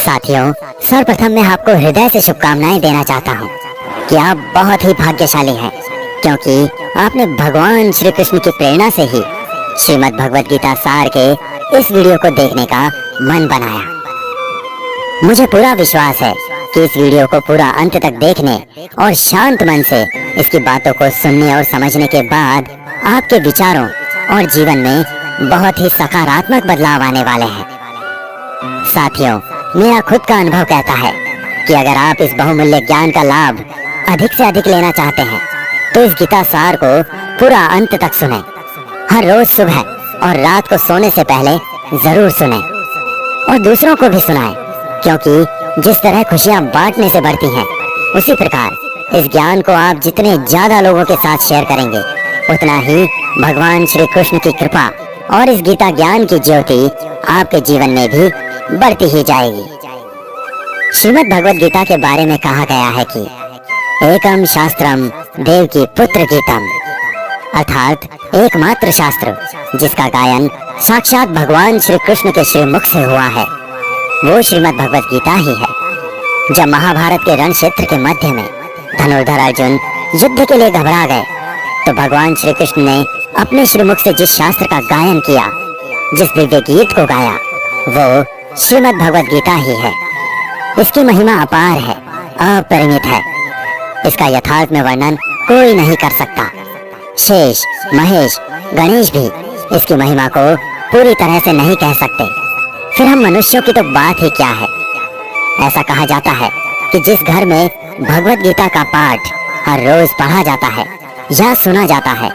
साथियों, सर्वप्रथम मैं आपको हृदय से शुभकामनाएं देना चाहता हूं कि आप बहुत ही भाग्यशाली हैं, क्योंकि आपने भगवान श्री कृष्ण की प्रेरणा से ही श्रीमद् भगवद गीता सार के इस वीडियो को देखने का मन बनाया। मुझे पूरा विश्वास है कि इस वीडियो को पूरा अंत तक देखने और शांत मन से इसकी बातों को सुनने और समझने के बाद आपके विचारों और जीवन में बहुत ही सकारात्मक बदलाव आने वाले हैं। साथियों, मेरा खुद का अनुभव कहता है कि अगर आप इस बहुमूल्य ज्ञान का लाभ अधिक से अधिक लेना चाहते हैं तो इस गीता सार को पूरा अंत तक सुनें। हर रोज सुबह और रात को सोने से पहले जरूर सुनें और दूसरों को भी सुनाएं, क्योंकि जिस तरह खुशियां बांटने से बढ़ती हैं, उसी प्रकार इस ज्ञान को आप जितने ज्यादा लोगों के साथ शेयर करेंगे, उतना ही भगवान श्री कृष्ण की कृपा और इस गीता ज्ञान की ज्योति आपके जीवन में भी बढ़ती ही जाएगी। श्रीमद् भगवद गीता के बारे में कहा गया है कि एकम शास्त्रम देवकी पुत्र गीतम, अर्थात एकमात्र शास्त्र जिसका गायन साक्षात भगवान श्री कृष्ण के श्रीमुख से हुआ है, वो श्रीमद् भगवद गीता ही है। जब महाभारत के रण क्षेत्र के मध्य में धनुर्धर अर्जुन युद्ध के लिए घबरा गए, तो भगवान श्री कृष्ण ने अपने श्रीमुख से जिस शास्त्र का गायन किया, जिस दिव्य गीत को गाया, वो श्रीमद् भगवद गीता ही है। इसकी महिमा अपार है, अपरिमित है। इसका यथार्थ में वर्णन कोई नहीं कर सकता। शेष, महेश, गणेश भी इसकी महिमा को पूरी तरह से नहीं कह सकते। फिर हम मनुष्यों की तो बात ही क्या है। ऐसा कहा जाता है कि जिस घर में भगवद गीता का पाठ हर रोज पढ़ा जाता है या सुना जाता है,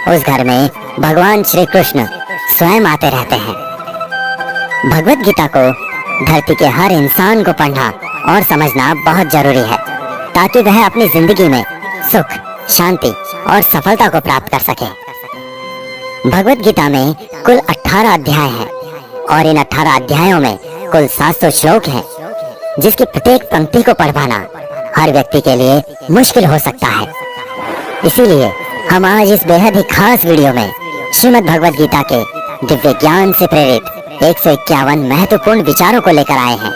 उस घर में भगवान श्री कृष्ण स्वयं आते रहते हैं। भगवद गीता को धरती के हर इंसान को पढ़ना और समझना बहुत जरूरी है, ताकि वह अपनी जिंदगी में सुख, शांति और सफलता को प्राप्त कर सके। भगवद गीता में कुल 18 अध्याय हैं और इन 18 अध्यायों में कुल 700 श्लोक हैं, जिसकी प्रत्येक पंक्ति को पढ़ पाना हर व्यक्ति के लिए मुश्किल हो सकता है। इसीलिए हम आज इस बेहद ही खास वीडियो में श्रीमद् भगवद गीता के दिव्य ज्ञान से प्रेरित 151 महत्वपूर्ण विचारों को लेकर आए हैं,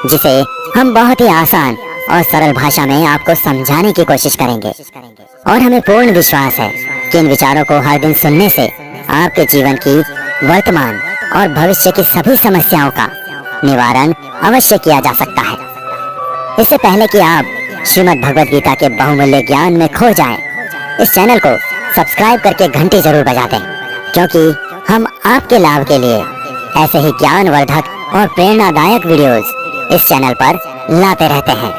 जिसे हम बहुत ही आसान और सरल भाषा में आपको समझाने की कोशिश करेंगे। और हमें पूर्ण विश्वास है कि इन विचारों को हर दिन सुनने से आपके जीवन की वर्तमान और भविष्य की सभी समस्याओं का निवारण अवश्य किया जा सकता है। इससे पहले कि आप श्रीमद् भगवद गीता के बहुमूल्य ज्ञान में खो जाएं, इस चैनल को सब्सक्राइब करके घंटी जरूर बजा दें, क्योंकि हम आपके लाभ के लिए ऐसे ही ज्ञानवर्धक और प्रेरणादायक वीडियोस इस चैनल पर लाते रहते हैं।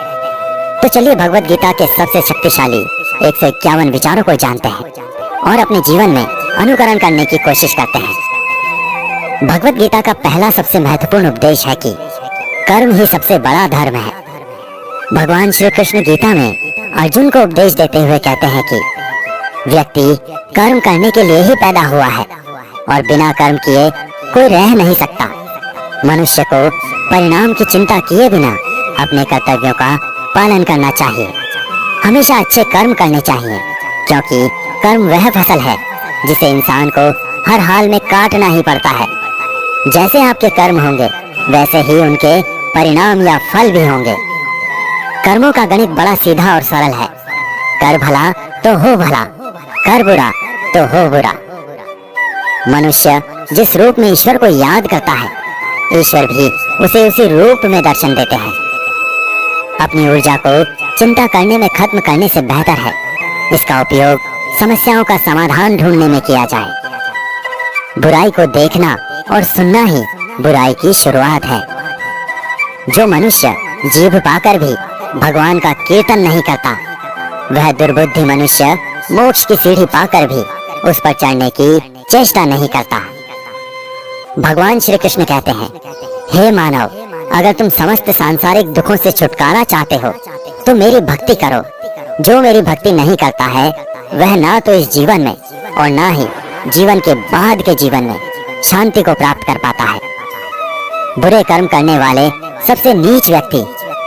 तो चलिए भगवद गीता के सबसे शक्तिशाली 151 विचारों को जानते हैं और अपने जीवन में अनुकरण करने की कोशिश करते हैं। भगवद गीता का पहला सबसे महत्वपूर्ण उपदेश है कि कर्म ही सबसे बड़ा धर्म है। भगवान श्री कृष्ण गीता में अर्जुन को उपदेश देते हुए कहते हैं कि व्यक्ति कर्म करने के लिए ही पैदा हुआ है और बिना कर्म किए कोई रह नहीं सकता। मनुष्य को परिणाम की चिंता किए बिना अपने कर्तव्यों का पालन करना चाहिए। हमेशा अच्छे कर्म करने चाहिए, क्योंकि कर्म वह फसल है जिसे इंसान को हर हाल में काटना ही पड़ता है। जैसे आपके कर्म होंगे, वैसे ही उनके परिणाम या फल भी होंगे। कर्मों का गणित बड़ा सीधा और सरल है। कर भला तो हो भला, कर बुरा तो हो बुरा। मनुष्य जिस रूप में ईश्वर को याद करता है, ईश्वर भी उसे उसी रूप में दर्शन देते हैं। अपनी ऊर्जा को चिंता करने में खत्म करने से बेहतर है इसका उपयोग समस्याओं का समाधान ढूंढने में किया जाए। बुराई को देखना और सुनना ही बुराई की शुरुआत है। जो मनुष्य जीभ पाकर भी भगवान का कीर्तन नहीं करता, वह दुर्बुद्धि मनुष्य मोक्ष की सीढ़ी पाकर भी उस पर चढ़ने की चेष्टा नहीं करता। भगवान श्री कृष्ण कहते हैं, हे मानव, अगर तुम समस्त सांसारिक दुखों से छुटकारा चाहते हो तो मेरी भक्ति करो। जो मेरी भक्ति नहीं करता है, वह ना तो इस जीवन में और ना ही जीवन के बाद के जीवन में शांति को प्राप्त कर पाता है। बुरे कर्म करने वाले सबसे नीच व्यक्ति,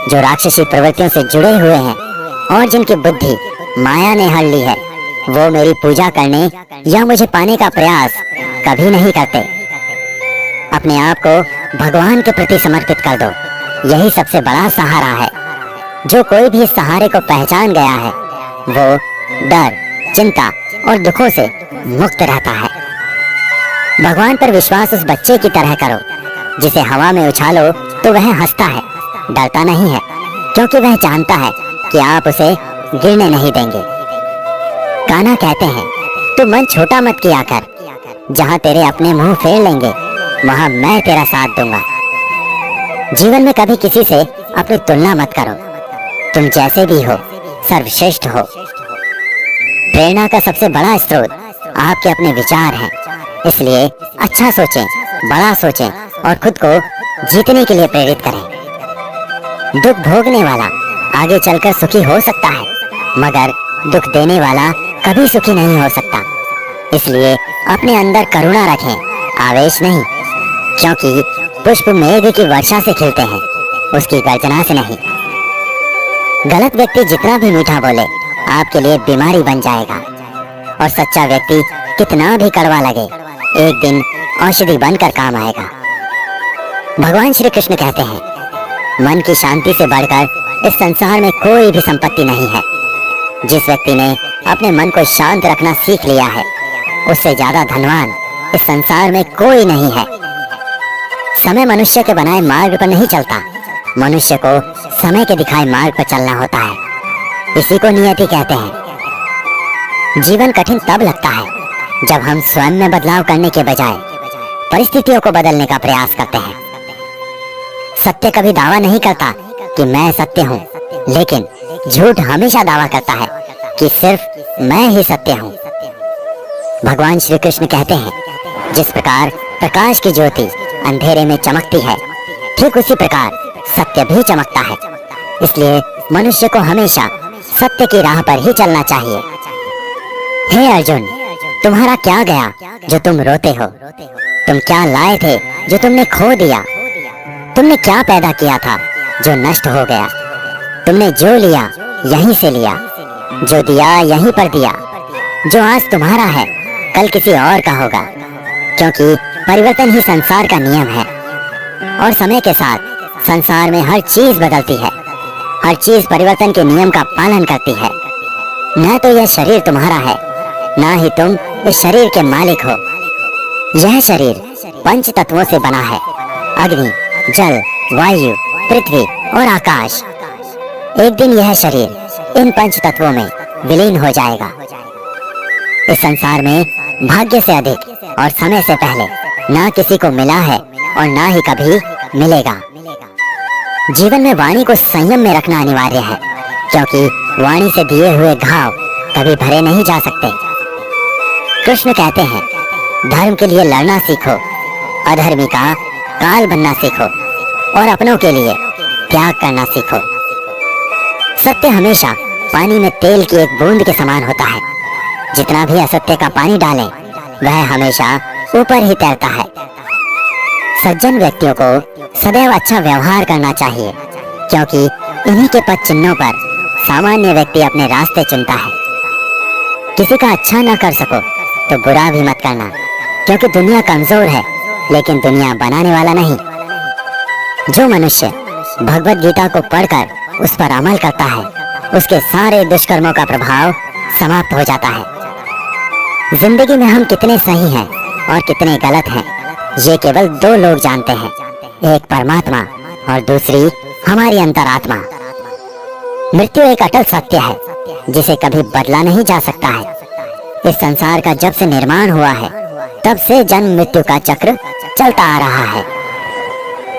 जो राक्षसी प्रवृत्तियों से जुड़े हुए हैं और जिनकी बुद्धि माया ने हर ली है, वो मेरी पूजा करने या मुझे पाने का प्रयास कभी नहीं करते। अपने आप को भगवान के प्रति समर्पित कर दो यही सबसे बड़ा सहारा है। जो कोई भी इस सहारे को पहचान गया है वो डर, चिंता और दुखों से मुक्त रहता है। भगवान पर विश्वास उस बच्चे की तरह करो जिसे हवा में उछालो तो वह हंसता है, डरता नहीं है, क्योंकि वह जानता है कि आप उसे गिरने नहीं देंगे। कान्हा कहते हैं, तू मन छोटा मत किया कर, जहाँ तेरे अपने मुंह फेर लेंगे वहाँ मैं तेरा साथ दूंगा। जीवन में कभी किसी से अपनी तुलना मत करो, तुम जैसे भी हो सर्वश्रेष्ठ हो। प्रेरणा का सबसे बड़ा स्रोत आपके अपने विचार हैं, इसलिए अच्छा सोचें, बड़ा सोचें और खुद को जीतने के लिए प्रेरित करें। दुख भोगने वाला आगे चलकर सुखी हो सकता है, मगर दुख देने वाला कभी सुखी नहीं हो सकता। इसलिए अपने अंदर करुणा रखें, आवेश नहीं, क्योंकि पुष्प मेघ की वर्षा से खिलते हैं, उसकी गर्जना से नहीं। गलत व्यक्ति जितना भी मीठा बोले आपके लिए बीमारी बन जाएगा, और सच्चा व्यक्ति कितना भी कड़वा लगे एक दिन औषधि बनकर काम आएगा। भगवान श्री कृष्ण कहते हैं, मन की शांति से बढ़कर इस संसार में कोई भी संपत्ति नहीं है। जिस व्यक्ति ने अपने मन को शांत रखना सीख लिया है उससे ज्यादा धनवान इस संसार में कोई नहीं है। समय मनुष्य के बनाए मार्ग पर नहीं चलता, मनुष्य को समय के दिखाए मार्ग पर चलना होता है। इसी को नियति कहते हैं। जीवन कठिन तब लगता है जब हम स्वयं में बदलाव करने के बजाय परिस्थितियों को बदलने का प्रयास करते हैं। सत्य कभी दावा नहीं करता कि मैं सत्य हूँ, लेकिन झूठ हमेशा दावा करता है कि सिर्फ मैं ही सत्य हूँ। भगवान श्री कृष्ण कहते हैं, जिस प्रकार प्रकाश की ज्योति अंधेरे में चमकती है, ठीक उसी प्रकार सत्य भी चमकता है। इसलिए मनुष्य को हमेशा सत्य की राह पर ही चलना चाहिए। हे अर्जुन, तुम्हारा क्या गया जो तुम रोते हो? तुम क्या लाए थे जो तुमने खो दिया? तुमने क्या पैदा किया था जो नष्ट हो गया? तुमने जो लिया यहीं से लिया, जो दिया यहीं पर दिया। जो आज तुम्हारा है कल किसी और का होगा, क्योंकि परिवर्तन ही संसार का नियम है। और समय के साथ संसार में हर चीज बदलती है, हर चीज परिवर्तन के नियम का पालन करती है। न तो यह शरीर तुम्हारा है, ना ही तुम इस शरीर के मालिक हो। यह शरीर पंच तत्वों से बना है, अग्नि, जल, वायु, पृथ्वी और आकाश। एक दिन यह शरीर इन पंच तत्वों में विलीन हो जाएगा। इस संसार में भाग्य से अधिक और समय से पहले ना किसी को मिला है और ना ही कभी मिलेगा। जीवन में वाणी को संयम में रखना अनिवार्य है, क्योंकि वाणी से दिए हुए घाव कभी भरे नहीं जा सकते। कृष्ण कहते हैं, धर्म के लिए लड़ना सीखो, अधर्मी का काल बनना सीखो और अपनों के लिए त्याग करना सीखो। सत्य हमेशा पानी में तेल की एक बूंद के समान होता है। जितना भी असत्य का पानी डालें वह हमेशा ऊपर ही तैरता है। सज्जन व्यक्तियों को सदैव अच्छा व्यवहार करना चाहिए, क्योंकि इन्हीं के पद चिन्हों पर सामान्य व्यक्ति अपने रास्ते चुनता है। किसी का अच्छा न कर सको तो बुरा भी मत करना, क्योंकि दुनिया कमजोर है लेकिन दुनिया बनाने वाला नहीं। जो मनुष्य भगवत गीता को पढ़कर उस पर अमल करता है, उसके सारे दुष्कर्मों का प्रभाव समाप्त हो जाता है। जिंदगी में हम कितने सही हैं और कितने गलत हैं, ये केवल दो लोग जानते हैं, एक परमात्मा और दूसरी हमारी अंतरात्मा। मृत्यु एक अटल सत्य है जिसे कभी बदला नहीं जा सकता है। इस संसार का जब से निर्माण हुआ है तब से जन्म मृत्यु का चक्र चलता आ रहा है।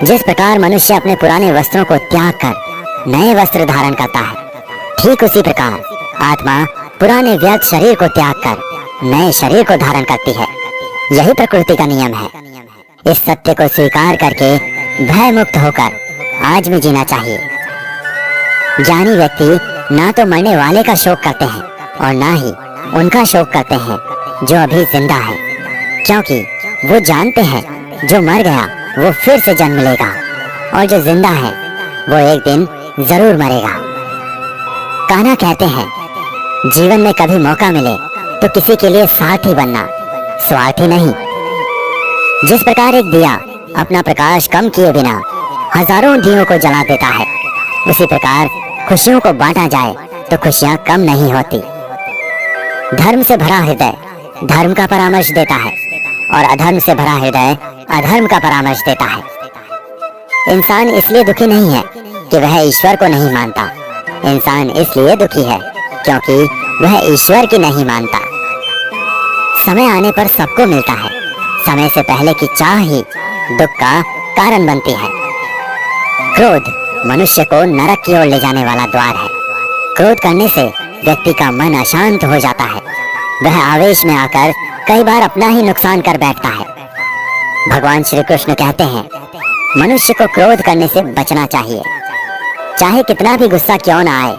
जिस प्रकार मनुष्य अपने पुराने वस्त्रों को त्याग कर नए वस्त्र धारण करता है, ठीक उसी प्रकार आत्मा पुराने व्यर्थ शरीर को त्याग कर नए शरीर को धारण करती है। यही प्रकृति का नियम है। इस सत्य को स्वीकार करके भय मुक्त होकर आज में जीना चाहिए। ज्ञानी व्यक्ति ना तो मरने वाले का शोक करते हैं और ना ही उनका शोक करते हैं जो अभी जिंदा है, क्योंकि वो जानते हैं जो मर गया वो फिर से जन्म लेगा और जो जिंदा है वो एक दिन जरूर मरेगा। कान्हा कहते हैं, जीवन में कभी मौका मिले तो किसी के लिए साथी बनना, स्वार्थी नहीं। जिस प्रकार एक दिया अपना प्रकाश कम किए बिना हजारों दियों को जला देता है, उसी प्रकार खुशियों को बांटा जाए तो खुशियां कम नहीं होती। धर्म से भरा हृदय धर्म का परामर्श देता है और अधर्म से भरा हृदय अधर्म का परामर्श देता है। इंसान इसलिए दुखी नहीं है कि वह ईश्वर को नहीं मानता, इंसान इसलिए दुखी है क्योंकि वह ईश्वर की नहीं मानता। समय आने पर सबको मिलता है, समय से पहले की चाह ही दुख का कारण बनती है। क्रोध मनुष्य को नरक की ओर ले जाने वाला द्वार है। क्रोध करने से व्यक्ति का मन अशांत हो जाता है, वह आवेश में आकर कई बार अपना ही नुकसान कर बैठता है। भगवान श्री कृष्ण कहते हैं, मनुष्य को क्रोध करने से बचना चाहिए। चाहे कितना भी गुस्सा क्यों ना आए,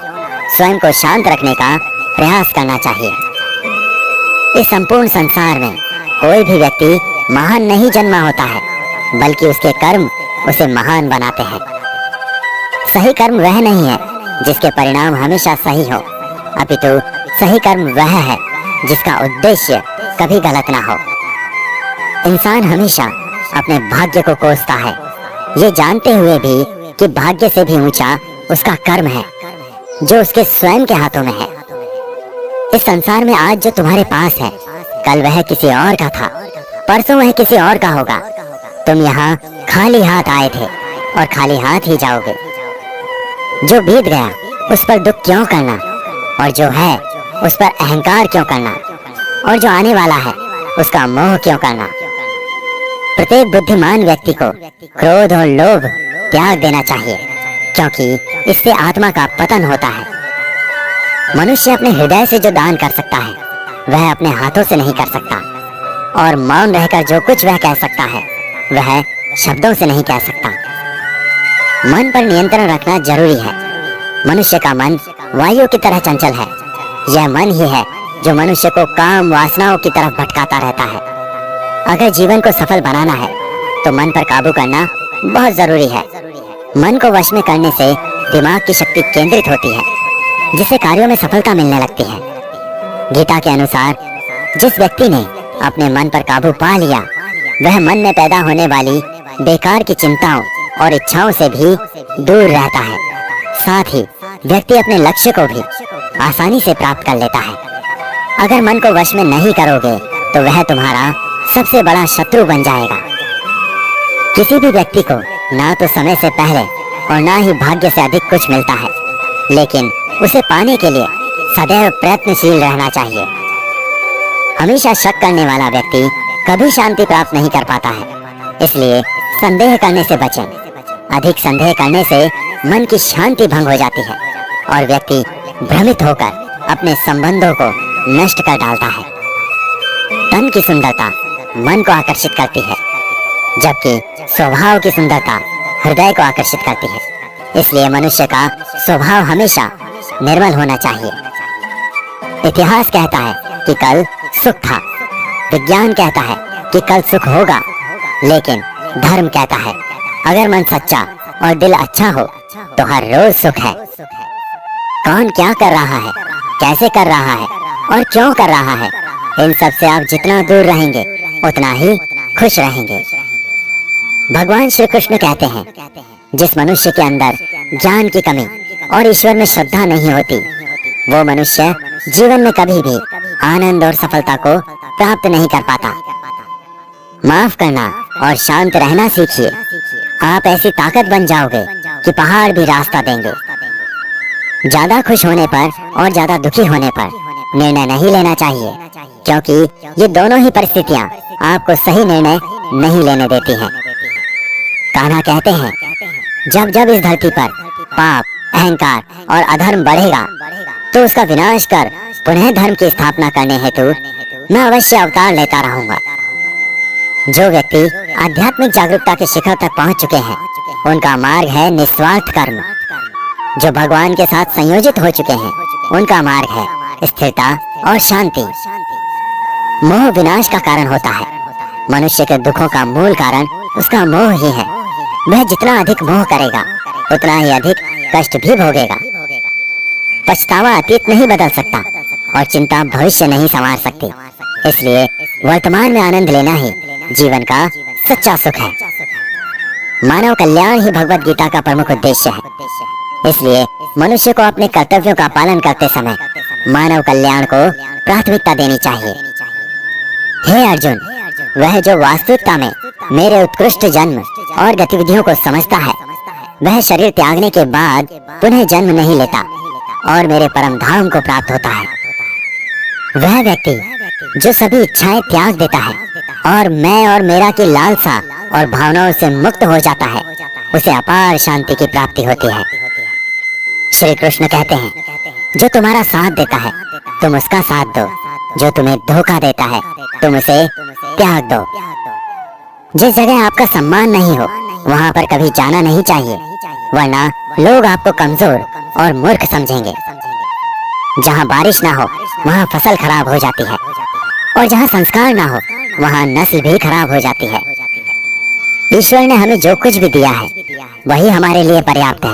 स्वयं को शांत रखने का प्रयास करना चाहिए। इस संपूर्ण संसार में कोई भी व्यक्ति महान नहीं जन्मा होता है, बल्कि उसके कर्म उसे महान बनाते हैं। सही कर्म वह नहीं है जिसके परिणाम हमेशा सही हो, अपितु सही कर्म वह है जिसका उद्देश्य कभी गलत ना हो। इंसान हमेशा अपने भाग्य को कोसता है, ये जानते हुए भी कि भाग्य से भी ऊंचा उसका कर्म है जो उसके स्वयं के हाथों में है। इस संसार में आज जो तुम्हारे पास है, कल वह किसी और का था, परसों वह किसी और का होगा। तुम यहाँ खाली हाथ आए थे और खाली हाथ ही जाओगे। जो बीत गया उस पर दुख क्यों करना, और जो है उस पर अहंकार क्यों करना, और जो आने वाला है उसका मोह क्यों करना। प्रत्येक बुद्धिमान व्यक्ति को क्रोध और लोभ त्याग देना चाहिए, क्योंकि इससे आत्मा का पतन होता है। मनुष्य अपने हृदय से जो दान कर सकता है वह अपने हाथों से नहीं कर सकता, और मौन रहकर जो कुछ वह कह सकता है वह शब्दों से नहीं कह सकता। मन पर नियंत्रण रखना जरूरी है। मनुष्य का मन वायु की तरह चंचल है। यह मन ही है जो मनुष्य को काम वासनाओं की तरफ भटकाता रहता है। अगर जीवन को सफल बनाना है तो मन पर काबू करना बहुत जरूरी है। मन को वश में करने से दिमाग की शक्ति केंद्रित होती है, जिससे कार्यों में सफलता मिलने लगती है। गीता के अनुसार जिस व्यक्ति ने अपने मन पर काबू पा लिया, वह मन में पैदा होने वाली बेकार की चिंताओं और इच्छाओं से भी दूर रहता है। साथ ही व्यक्ति अपने लक्ष्य को भी आसानी से प्राप्त कर लेता है। अगर मन को वश में नहीं करोगे तो वह तुम्हारा सबसे बड़ा शत्रु बन जाएगा। किसी भी व्यक्ति को ना तो समय से पहले और ना ही भाग्य से अधिक कुछ मिलता है, लेकिन उसे पाने के लिए सदैव प्रयत्नशील रहना चाहिए। हमेशा शक करने वाला व्यक्ति कभी शांति प्राप्त नहीं कर पाता है, इसलिए संदेह करने से बचें। अधिक संदेह करने से मन की शांति भंग हो जाती है और व्यक्ति भ्रमित होकर अपने संबंधों को नष्ट कर डालता है। तन की सुंदरता मन को आकर्षित करती है, जबकि स्वभाव की सुंदरता हृदय को आकर्षित करती है। इसलिए मनुष्य का स्वभाव हमेशा निर्मल होना चाहिए। इतिहास कहता है कि कल सुख था, विज्ञान कहता है कि कल सुख होगा, लेकिन धर्म कहता है अगर मन सच्चा और दिल अच्छा हो तो हर रोज सुख है। कौन क्या कर रहा है, कैसे कर रहा है और क्यों कर रहा है, इन सब से आप जितना दूर रहेंगे उतना ही खुश रहेंगे। भगवान श्री कृष्ण कहते हैं, जिस मनुष्य के अंदर ज्ञान की कमी और ईश्वर में श्रद्धा नहीं होती, वो मनुष्य जीवन में कभी भी आनंद और सफलता को प्राप्त नहीं कर पाता। माफ करना और शांत रहना सीखिए। आप ऐसी ताकत बन जाओगे कि पहाड़ भी रास्ता देंगे। ज्यादा खुश होने पर और ज्यादा दुखी होने पर निर्णय नहीं लेना चाहिए, क्योंकि ये दोनों ही परिस्थितियां आपको सही निर्णय नहीं लेने देती हैं। कान्हा कहते हैं, जब जब इस धरती पर पाप, अहंकार और अधर्म बढ़ेगा तो उसका विनाश कर पुनः धर्म की स्थापना करने हेतु मैं अवश्य अवतार लेता रहूंगा। जो व्यक्ति आध्यात्मिक जागरूकता के शिखर तक पहुंच चुके हैं, उनका मार्ग है निस्वार्थ कर्म। जो भगवान के साथ संयोजित हो चुके हैं, उनका मार्ग है स्थिरता और शांति। मोह विनाश का कारण होता है। मनुष्य के दुखों का मूल कारण उसका मोह ही है। वह जितना अधिक मोह करेगा उतना ही अधिक कष्ट भी भोगेगा। पछतावा अतीत नहीं बदल सकता और चिंता भविष्य नहीं संवार सकती। इसलिए वर्तमान में आनंद लेना ही जीवन का सच्चा सुख है। मानव कल्याण ही भगवत गीता का प्रमुख उद्देश्य है। इसलिए मनुष्य को अपने कर्तव्यों का पालन करते समय मानव कल्याण को प्राथमिकता देनी चाहिए। हे अर्जुन, वह जो वास्तविकता में मेरे उत्कृष्ट जन्म और गतिविधियों को समझता है, वह शरीर त्यागने के बाद पुनः जन्म नहीं लेता और मेरे परम धाम को प्राप्त होता है। वह व्यक्ति जो सभी इच्छाएं त्याग देता है और मैं और मेरा की लालसा और भावनाओं से मुक्त हो जाता है, उसे अपार शांति की प्राप्ति होती है। श्री कृष्ण कहते हैं, जो तुम्हारा साथ देता है तुम उसका साथ दो, जो तुम्हें धोखा देता है तुम उसे त्याग दो। जिस जगह आपका सम्मान नहीं हो वहाँ पर कभी जाना नहीं चाहिए, वरना लोग आपको कमजोर और मूर्ख समझेंगे। जहाँ बारिश ना हो वहाँ फसल खराब हो जाती है और जहाँ संस्कार ना हो वहाँ नस्ल भी खराब हो जाती है। ईश्वर ने हमें जो कुछ भी दिया है वही हमारे लिए पर्याप्त है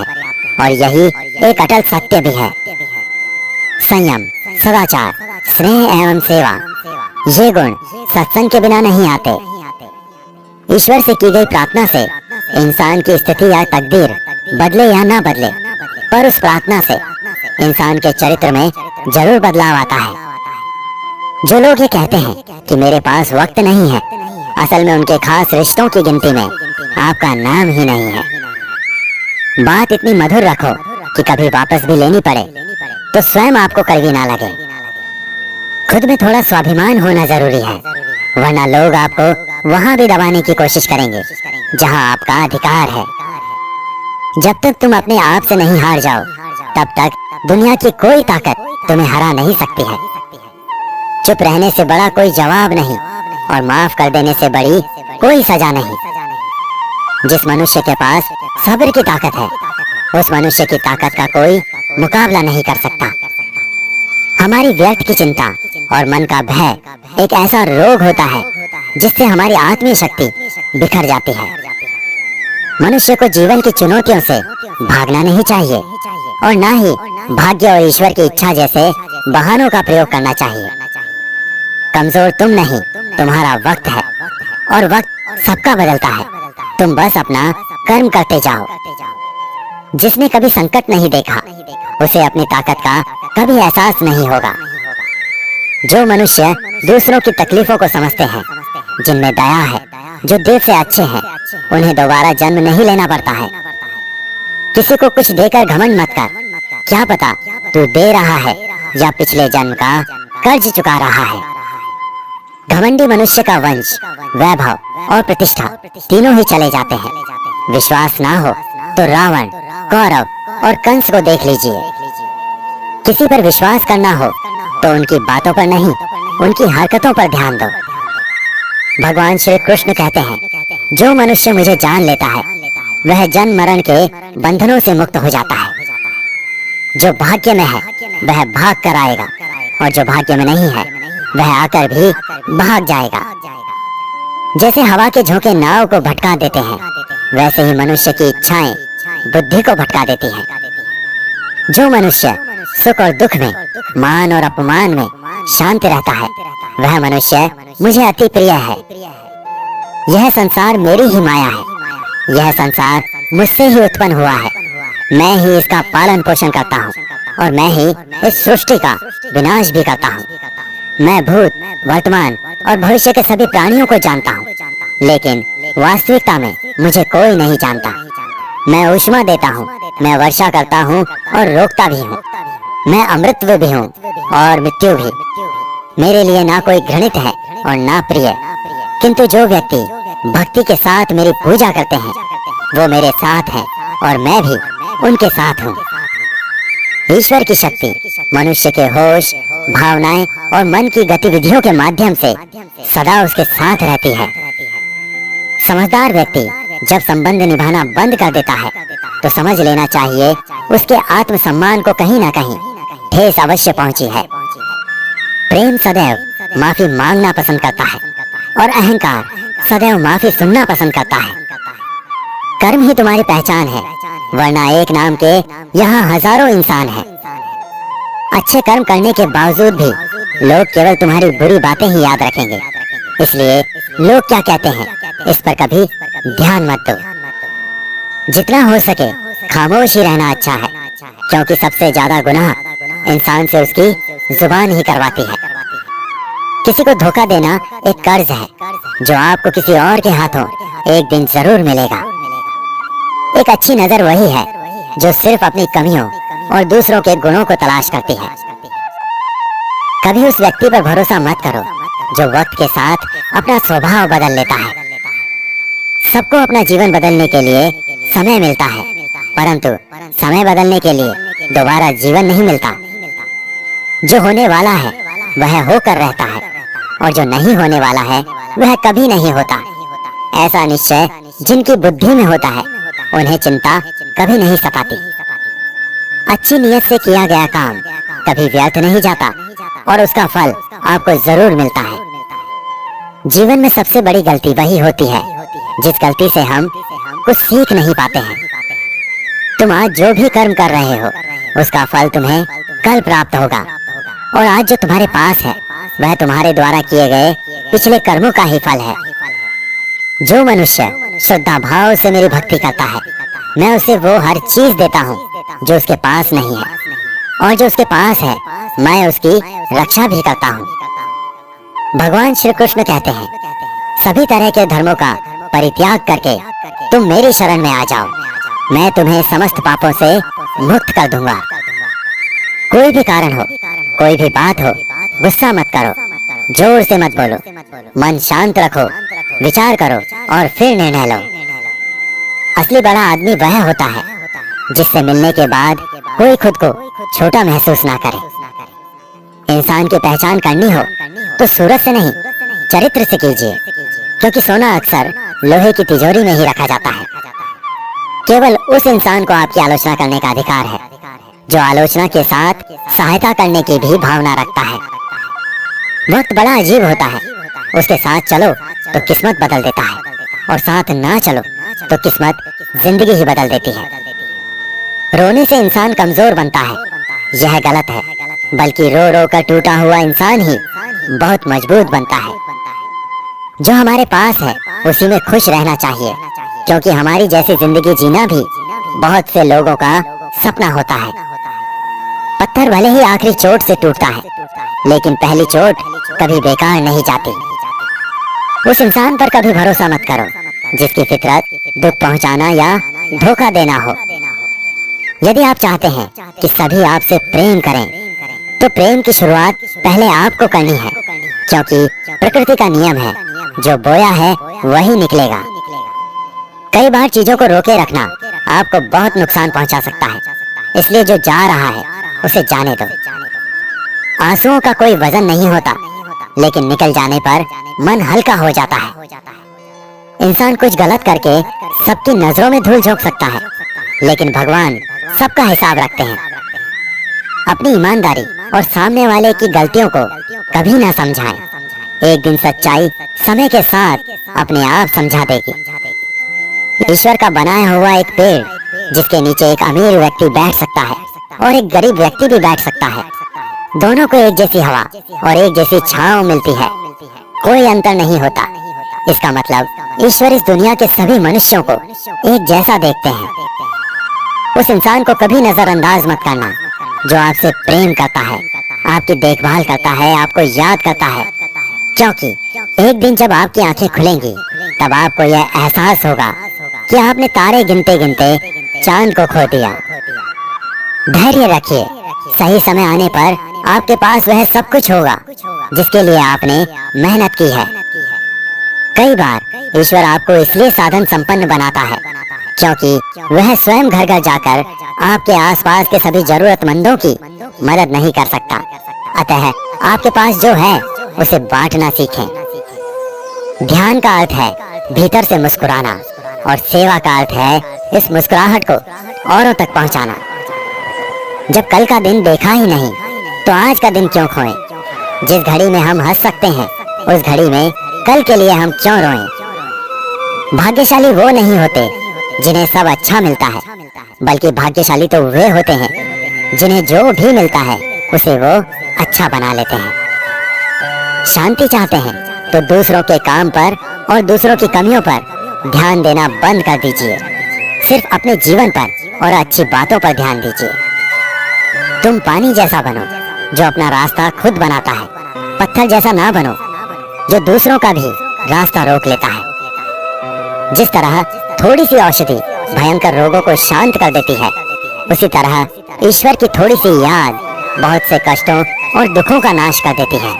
और यही एक अटल सत्य भी है। संयम, सदाचार, स्नेह एवं सेवा, ये गुण सत्संग के बिना नहीं आते। ईश्वर से की गई प्रार्थना से इंसान की स्थिति या तकदीर बदले या ना बदले, पर उस प्रार्थना से इंसान के चरित्र में जरूर बदलाव आता है। जो लोग ये कहते हैं कि मेरे पास वक्त नहीं है, असल में उनके खास रिश्तों की गिनती में आपका नाम ही नहीं है। बात इतनी मधुर रखो कि कभी वापस भी लेनी पड़े तो स्वयं आपको कड़वी ना लगे। खुद में थोड़ा स्वाभिमान होना जरूरी है, वरना लोग आपको वहाँ भी दबाने की कोशिश करेंगे जहाँ आपका अधिकार है। जब तक तुम अपने आप से नहीं हार जाओ तब तक दुनिया की कोई ताकत तुम्हें हरा नहीं सकती है। चुप रहने से बड़ा कोई जवाब नहीं और माफ कर देने से बड़ी कोई सजा नहीं। जिस मनुष्य के पास सब्र की ताकत है उस मनुष्य की ताकत का कोई मुकाबला नहीं कर सकता। हमारी व्यर्थ की चिंता और मन का भय एक ऐसा रोग होता है जिससे हमारी आत्मीय शक्ति बिखर जाती है। मनुष्य को जीवन की चुनौतियों से भागना नहीं चाहिए और ना ही भाग्य और ईश्वर की इच्छा जैसे बहानों का प्रयोग करना चाहिए। कमजोर तुम नहीं, तुम्हारा वक्त है और वक्त सबका बदलता है। तुम बस अपना कर्म करते जाओ। जिसने कभी संकट नहीं देखा उसे अपनी ताकत का कभी एहसास नहीं होगा। जो मनुष्य दूसरों की तकलीफों को समझते हैं, जिनमें दया है, जो दिल से अच्छे हैं, उन्हें दोबारा जन्म नहीं लेना पड़ता है। किसी को कुछ देकर घमंड मत कर, क्या पता तू दे रहा है या पिछले जन्म का कर्ज चुका रहा है। घमंडी मनुष्य का वंश, वैभव और प्रतिष्ठा तीनों ही चले जाते हैं। विश्वास ना हो तो रावण, कौरव और कंस को देख लीजिए। किसी पर विश्वास करना हो तो उनकी बातों पर नहीं, उनकी हरकतों पर ध्यान दो। भगवान श्री कृष्ण कहते हैं, जो मनुष्य मुझे जान लेता है वह जन्म मरण के बंधनों से मुक्त हो जाता है। जो भाग्य में है वह भाग कर आएगा और जो भाग्य में नहीं है वह आकर भी भाग जाएगा। जैसे हवा के झोंके नाव को भटका देते हैं, वैसे ही मनुष्य की इच्छाएं बुद्धि को भटका देती हैं। जो मनुष्य सुख और दुख में, मान और अपमान में शांत रहता है, वह मनुष्य मुझे अति प्रिय है। यह संसार मेरी ही माया है। यह संसार मुझसे ही उत्पन्न हुआ है। मैं ही इसका पालन पोषण करता हूँ और मैं ही इस सृष्टि का विनाश भी करता हूँ। मैं भूत, वर्तमान और भविष्य के सभी प्राणियों को जानता हूँ, लेकिन वास्तविकता में मुझे कोई नहीं जानता। मैं ऊष्मा देता हूँ, मैं वर्षा करता हूँ और रोकता भी हूँ। मैं अमृतत्व भी हूँ और मृत्यु भी। मेरे लिए ना कोई घृणित है और ना प्रिय, किंतु जो व्यक्ति भक्ति के साथ मेरी पूजा करते हैं वो मेरे साथ हैं और मैं भी उनके साथ हूँ। ईश्वर की शक्ति मनुष्य के होश, भावनाएं और मन की गतिविधियों के माध्यम से सदा उसके साथ रहती है। समझदार व्यक्ति जब संबंध निभाना बंद कर देता है तो समझ लेना चाहिए उसके आत्मसम्मान को कहीं ना कहीं ठेस अवश्य पहुंची है। प्रेम सदैव माफी मांगना पसंद करता है और अहंकार सदैव माफी सुनना पसंद करता है। कर्म ही तुम्हारी पहचान है, वरना एक नाम के यहाँ हजारों इंसान हैं। अच्छे कर्म करने के बावजूद भी लोग केवल तुम्हारी बुरी बातें ही याद रखेंगे, इसलिए लोग क्या कहते हैं इस पर कभी ध्यान मत दो। जितना हो सके खामोश ही रहना अच्छा है, क्योंकि सबसे ज्यादा गुनाह इंसान से उसकी जुबान ही करवाती है। किसी को धोखा देना एक कर्ज है जो आपको किसी और के हाथों एक दिन जरूर मिलेगा। एक अच्छी नजर वही है जो सिर्फ अपनी कमियों और दूसरों के गुणों को तलाश करती है। कभी उस व्यक्ति पर भरोसा मत करो जो वक्त के साथ अपना स्वभाव बदल लेता है। सबको अपना जीवन बदलने के लिए समय मिलता है, परंतु समय बदलने के लिए दोबारा जीवन नहीं मिलता। जो होने वाला है वह होकर रहता है, और जो नहीं होने वाला है वह कभी नहीं होता। ऐसा निश्चय जिनकी बुद्धि में होता है उन्हें चिंता कभी नहीं सताती। अच्छी नीयत से किया गया काम कभी व्यर्थ नहीं जाता और उसका फल आपको जरूर मिलता है। जीवन में सबसे बड़ी गलती वही होती है जिस गलती से हम कुछ सीख नहीं पाते हैं। तुम आज जो भी कर्म कर रहे हो उसका फल तुम्हें कल प्राप्त होगा, और आज जो तुम्हारे पास है वह तुम्हारे द्वारा किए गए पिछले कर्मों का ही फल है। जो मनुष्य श्रद्धा भाव से मेरी भक्ति करता है, मैं उसे वो हर चीज देता हूँ जो उसके पास नहीं है, और जो उसके पास है मैं उसकी रक्षा भी करता हूँ। भगवान श्री कृष्ण कहते हैं, सभी तरह के धर्मों का परित्याग करके तुम मेरी शरण में आ जाओ, मैं तुम्हें समस्त पापों से मुक्त कर दूंगा। कोई भी कारण हो, कोई भी बात हो, गुस्सा मत करो, जोर से मत बोलो, मन शांत रखो, विचार करो और फिर निर्णय लो। असली बड़ा आदमी वह होता है जिससे मिलने के बाद कोई खुद को छोटा महसूस ना करे। इंसान की पहचान करनी हो तो सूरत से नहीं, चरित्र से कीजिए, क्योंकि सोना अक्सर लोहे की तिजोरी में ही रखा जाता है। केवल उस इंसान को आपकी आलोचना करने का अधिकार है जो आलोचना के साथ सहायता करने की भी भावना रखता है। वक्त बड़ा अजीब होता है, उसके साथ चलो तो किस्मत बदल देता है, और साथ ना चलो तो किस्मत जिंदगी ही बदल देती है। रोने से इंसान कमजोर बनता है, यह गलत है, बल्कि रो रो कर टूटा हुआ इंसान ही बहुत मजबूत बनता है। जो हमारे पास है उसी में खुश रहना चाहिए, क्योंकि हमारी जैसी जिंदगी जीना भी बहुत से लोगों का सपना होता है। पत्थर भले ही आखिरी चोट से टूटता है, लेकिन पहली चोट कभी बेकार नहीं जाती। उस इंसान पर कभी भरोसा मत करो जिसकी फितरत दुख पहुंचाना या धोखा देना हो। यदि आप चाहते हैं कि सभी आपसे प्रेम करें, तो प्रेम की शुरुआत पहले आपको करनी है, क्योंकि प्रकृति का नियम है, जो बोया है वही निकलेगा। कई बार चीजों को रोके रखना आपको बहुत नुकसान पहुंचा सकता है, इसलिए जो जा रहा है उसे जाने दो। आंसुओं का कोई वजन नहीं होता, लेकिन निकल जाने पर मन हल्का हो जाता है। इंसान कुछ गलत करके सबकी नजरों में धूल झोंक सकता है, लेकिन भगवान सबका हिसाब रखते हैं। अपनी ईमानदारी और सामने वाले की गलतियों को कभी ना समझाएं। एक दिन सच्चाई समय के साथ अपने आप समझा देगी। ईश्वर का बनाया हुआ एक पेड़ जिसके नीचे एक अमीर व्यक्ति बैठ सकता है और एक गरीब व्यक्ति भी बैठ सकता है। दोनों को एक जैसी हवा और एक जैसी छांव मिलती है, कोई अंतर नहीं होता। इसका मतलब ईश्वर इस दुनिया के सभी मनुष्यों को एक जैसा देखते हैं। उस इंसान को कभी नजरअंदाज मत करना जो आपसे प्रेम करता है, आपकी देखभाल करता है, आपको याद करता है, क्योंकि एक दिन जब आपकी आंखें खुलेंगी तब आपको यह एहसास होगा कि आपने तारे गिनते गिनते चांद को खो दिया। धैर्य रखिए, सही समय आने पर आपके पास वह सब कुछ होगा जिसके लिए आपने मेहनत की है। कई बार ईश्वर आपको इसलिए साधन संपन्न बनाता है क्योंकि वह स्वयं घर घर जाकर आपके आसपास के सभी जरूरतमंदों की मदद नहीं कर सकता। अतः आपके पास जो है उसे बांटना सीखें। ध्यान का अर्थ है भीतर से मुस्कुराना, और सेवा का अर्थ है इस मुस्कुराहट को औरों तक पहुंचाना। जब कल का दिन देखा ही नहीं तो आज का दिन क्यों खोएं? जिस घड़ी में हम हंस सकते हैं उस घड़ी में कल के लिए हम क्यों रोएं? भाग्यशाली वो नहीं होते जिन्हें सब अच्छा मिलता है, बल्कि भाग्यशाली तो वे होते हैं जिन्हें जो भी मिलता है उसे वो अच्छा बना लेते हैं। शांति चाहते हैं तो दूसरों के काम पर और दूसरों की कमियों पर ध्यान देना बंद कर दीजिए। सिर्फ अपने जीवन पर और अच्छी बातों पर ध्यान दीजिए। तुम पानी जैसा बनो जो अपना रास्ता खुद बनाता है। पत्थर जैसा ना बनो जो दूसरों का भी रास्ता रोक लेता है। जिस तरह थोड़ी सी औषधि भयंकर रोगों को शांत कर देती है, उसी तरह ईश्वर की थोड़ी सी याद बहुत से कष्टों और दुखों का नाश कर देती है।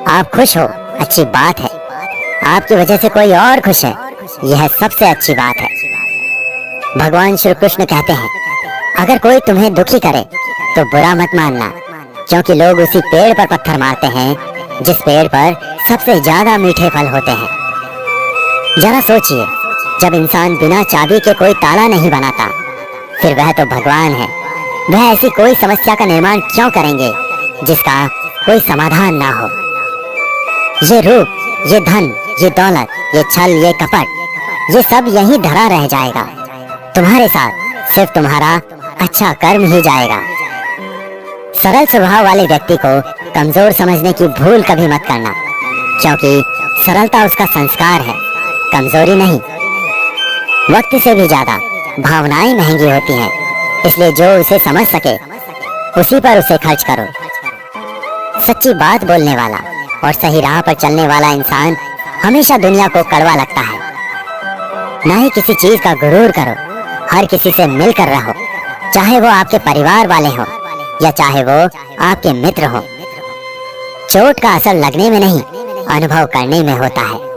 आप खुश हो, अच्छी बात है। आपकी वजह से कोई और खुश है, यह सबसे अच्छी बात है। भगवान श्री कृष्ण कहते हैं, अगर कोई तुम्हें दुखी करे तो बुरा मत मानना, क्योंकि लोग उसी पेड़ पर पत्थर मारते हैं जिस पेड़ पर सबसे ज्यादा मीठे फल होते हैं। जरा सोचिए, जब इंसान बिना चाबी के कोई ताला नहीं बनाता, फिर वह तो भगवान है। वह ऐसी कोई समस्या का निर्माण क्यों करेंगे जिसका कोई समाधान ना हो। ये रूप, ये धन, ये दौलत, ये छल, ये कपट, ये सब यहीं धरा रह जाएगा। तुम्हारे साथ सिर्फ तुम्हारा अच्छा कर्म ही जाएगा। सरल स्वभाव वाले व्यक्ति को कमजोर समझने की भूल कभी मत करना, क्योंकि सरलता उसका संस्कार है, कमजोरी नहीं। वक्त से भी ज्यादा भावनाएं महंगी होती हैं, इसलिए जो उसे समझ सके उसी पर उसे खर्च करो। सच्ची बात बोलने वाला और सही राह पर चलने वाला इंसान हमेशा दुनिया को कड़वा लगता है। ना ही किसी चीज का गुरूर करो, हर किसी से मिलकर रहो, चाहे वो आपके परिवार वाले हो या चाहे वो आपके मित्र हो। चोट का असर लगने में नहीं, अनुभव करने में होता है।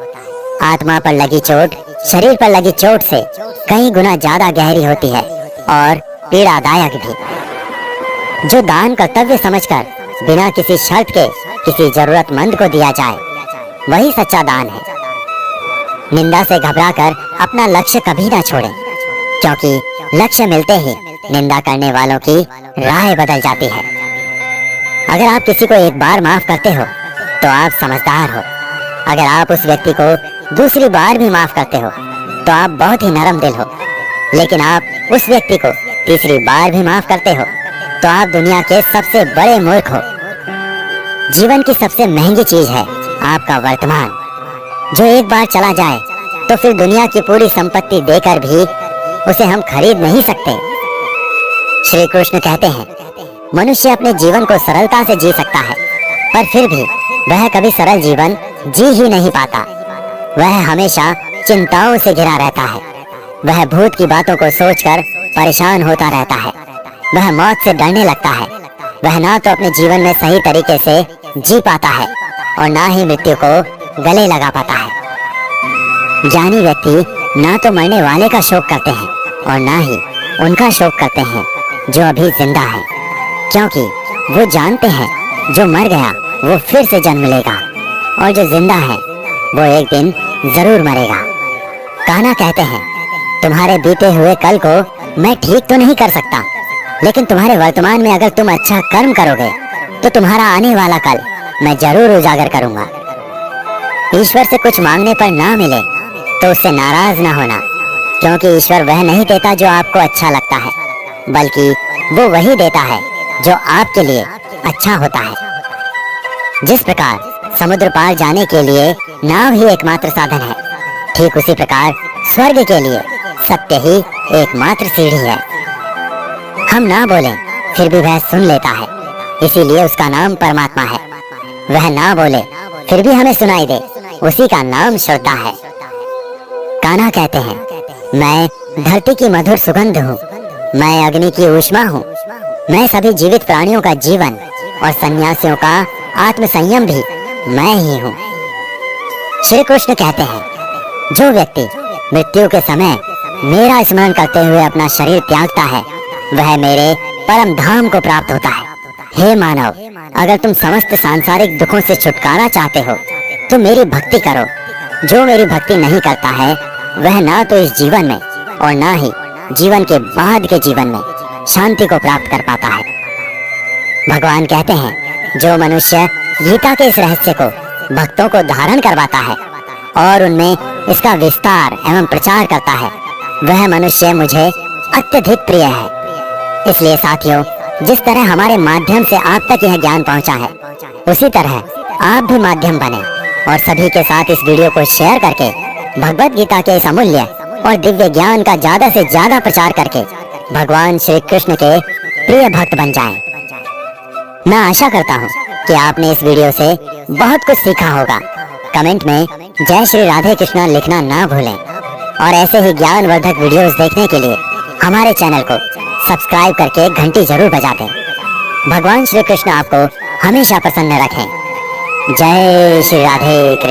आत्मा पर लगी चोट शरीर पर लगी चोट से कई गुना ज्यादा गहरी होती है और पीड़ादायक भी। जो दान कर्तव्य समझकर बिना किसी शर्त के किसी जरूरतमंद को दिया जाए, वही सच्चा दान है। निंदा से घबराकर अपना लक्ष्य कभी ना छोड़ें, क्योंकि लक्ष्य मिलते ही निंदा करने वालों की राह बदल जाती है। अगर आप किसी को एक बार माफ करते हो तो आप समझदार हो। अगर आप उस व्यक्ति को दूसरी बार भी माफ करते हो तो आप बहुत ही नरम दिल हो। लेकिन आप उस व्यक्ति को तीसरी बार भी माफ करते हो तो आप दुनिया के सबसे बड़े मूर्ख हो। जीवन की सबसे महंगी चीज है आपका वर्तमान, जो एक बार चला जाए तो फिर दुनिया की पूरी संपत्ति देकर भी उसे हम खरीद नहीं सकते। श्री कृष्ण कहते हैं, मनुष्य अपने जीवन को सरलता से जी सकता है, पर फिर भी वह कभी सरल जीवन जी ही नहीं पाता। वह हमेशा चिंताओं से घिरा रहता है। वह भूत की बातों को सोचकर परेशान होता रहता है। वह मौत से डरने लगता है। वह ना तो अपने जीवन में सही तरीके से जी पाता है और ना ही मृत्यु को गले लगा पाता है। ज्ञानी व्यक्ति ना तो मरने वाले का शोक करते हैं और ना ही उनका शोक करते हैं जो अभी जिंदा है, क्योंकि वो जानते हैं जो मर गया वो फिर से जन्म लेगा और जो जिंदा है वो एक दिन जरूर मरेगा। कान्हा कहते हैं, तुम्हारे बीते हुए कल को मैं ठीक तो नहीं कर सकता, लेकिन तुम्हारे वर्तमान में अगर तुम अच्छा कर्म करोगे तो तुम्हारा आने वाला कल मैं जरूर उजागर करूंगा। ईश्वर से कुछ मांगने पर ना मिले तो उससे नाराज ना होना, क्योंकि ईश्वर वह नहीं देता जो आपको अच्छा लगता है, बल्कि वो वही देता है जो आपके लिए अच्छा होता है। जिस प्रकार समुद्र पार जाने के लिए नाव ही एकमात्र साधन है, ठीक उसी प्रकार स्वर्ग के लिए सत्य ही एकमात्र सीढ़ी है। हम ना बोलें फिर भी वह सुन लेता है, इसीलिए उसका नाम परमात्मा है। वह ना बोले फिर भी हमें सुनाई दे, उसी का नाम श्रोता है। कान्हा कहते हैं, मैं धरती की मधुर सुगंध हूँ, मैं अग्नि की ऊष्मा हूँ, मैं सभी जीवित प्राणियों का जीवन और सन्यासियों का आत्मसंयम भी मैं ही हूँ। श्री कृष्ण कहते हैं, जो व्यक्ति मृत्यु के समय मेरा स्मरण करते हुए अपना शरीर त्यागता है वह मेरे परम धाम को प्राप्त होता है। हे मानव, अगर तुम समस्त सांसारिक दुखों से छुटकारा चाहते हो तो मेरी भक्ति करो। जो मेरी भक्ति नहीं करता है वह ना तो इस जीवन में और ना ही जीवन के बाद के जीवन में शांति को प्राप्त कर पाता है। भगवान कहते हैं, जो मनुष्य गीता के इस रहस्य को भक्तों को धारण करवाता है और उनमें इसका विस्तार एवं प्रचार करता है, वह मनुष्य मुझे अत्यधिक प्रिय है। इसलिए साथियों, जिस तरह हमारे माध्यम से आप तक यह ज्ञान पहुंचा है, उसी तरह आप भी माध्यम बने और सभी के साथ इस वीडियो को शेयर करके भगवत गीता के इस अमूल्य और दिव्य ज्ञान का ज्यादा से ज्यादा प्रचार करके भगवान श्री कृष्ण के प्रिय भक्त बन जाएं। मैं आशा करता हूँ कि आपने इस वीडियो से बहुत कुछ सीखा होगा। कमेंट में जय श्री राधे कृष्णा लिखना ना भूलें और ऐसे ही ज्ञानवर्धक वीडियोस देखने के लिए हमारे चैनल को सब्सक्राइब करके घंटी जरूर बजा दें। भगवान श्री कृष्ण आपको हमेशा प्रसन्न रखें। जय श्री राधे कृष्ण।